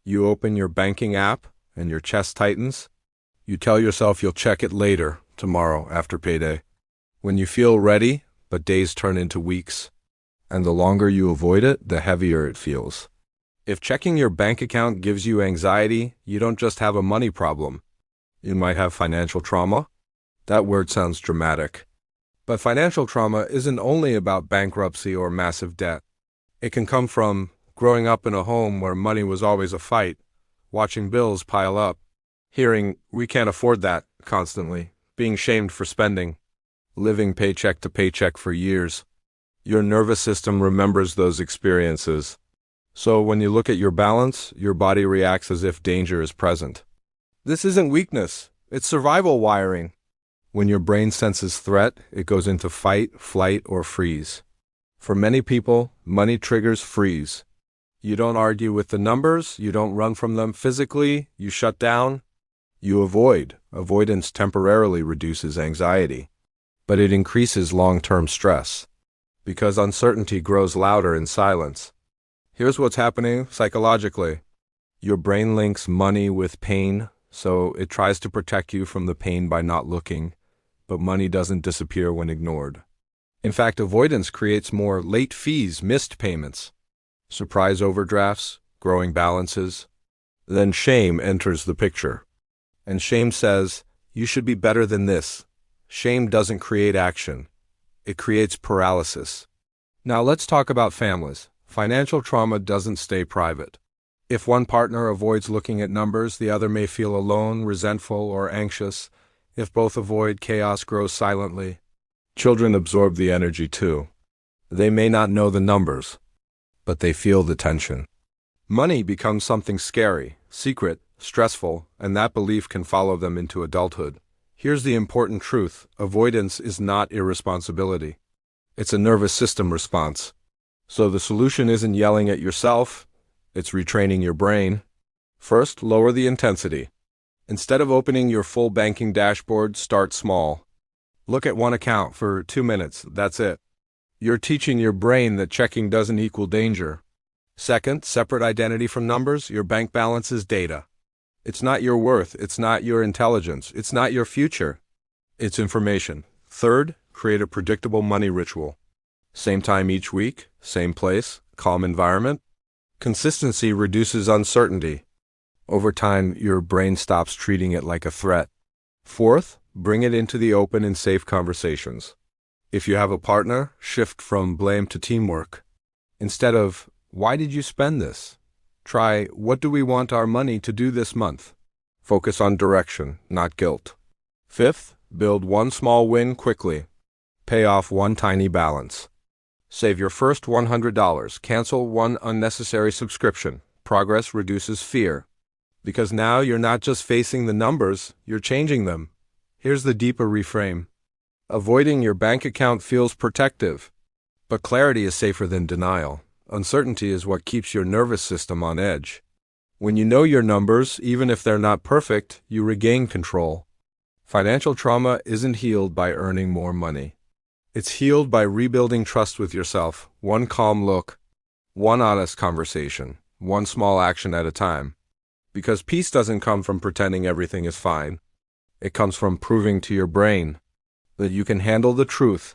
You open your banking app and your chest tightens. You tell yourself you'll check it later, tomorrow, after payday. When you feel ready, but days turn into weeks. And the longer you avoid it, the heavier it feels. If checking your bank account gives you anxiety, you don't just have a money problem. You might have financial trauma. That word sounds dramatic. But financial trauma isn't only about bankruptcy or massive debt. It can come from growing up in a home where money was always a fight, watching bills pile up, hearing, "We can't afford that," constantly, being shamed for spending, living paycheck to paycheck for years. Your nervous system remembers those experiences. So when you look at your balance, your body reacts as if danger is present. This isn't weakness, it's survival wiring. When your brain senses threat, it goes into fight, flight, or freeze. For many people, money triggers freeze. You don't argue with the numbers, you don't run from them physically, you shut down. You avoid. Avoidance temporarily reduces anxiety, but it increases long-term stress, because uncertainty grows louder in silence. Here's what's happening psychologically. Your brain links money with pain, so it tries to protect you from the pain by not looking, but money doesn't disappear when ignored. In fact, avoidance creates more late fees, missed payments, surprise overdrafts, growing balances. Then shame enters the picture. And shame says, "You should be better than this." Shame doesn't create action. It creates paralysis. Now let's talk about families. Financial trauma doesn't stay private. If one partner avoids looking at numbers, the other may feel alone, resentful, or anxious. If both avoid, chaos grows silently. Children absorb the energy too. They may not know the numbers, but they feel the tension. Money becomes something scary, secret, stressful, and that belief can follow them into adulthood. Here's the important truth: avoidance is not irresponsibility. It's a nervous system response. So the solution isn't yelling at yourself, it's retraining your brain. First, lower the intensity. Instead of opening your full banking dashboard, start small. Look at one account for 2 minutes, that's it. You're teaching your brain that checking doesn't equal danger. Second, separate identity from numbers. Your bank balance is data. It's not your worth, it's not your intelligence, it's not your future. It's information. Third, create a predictable money ritual. Same time each week, same place, calm environment. Consistency reduces uncertainty. Over time, your brain stops treating it like a threat. Fourth, bring it into the open and safe conversations. If you have a partner, shift from blame to teamwork. Instead of, "Why did you spend this?" Try, "What do we want our money to do this month?" Focus on direction, not guilt. Fifth, build one small win quickly. Pay off one tiny balance. Save your first $100. Cancel one unnecessary subscription. Progress reduces fear. Because now you're not just facing the numbers, you're changing them. Here's the deeper reframe. Avoiding your bank account feels protective, but clarity is safer than denial. Uncertainty is what keeps your nervous system on edge. When you know your numbers, even if they're not perfect, you regain control. Financial trauma isn't healed by earning more money. It's healed by rebuilding trust with yourself, one calm look, one honest conversation, one small action at a time. Because peace doesn't come from pretending everything is fine. It comes from proving to your brain that you can handle the truth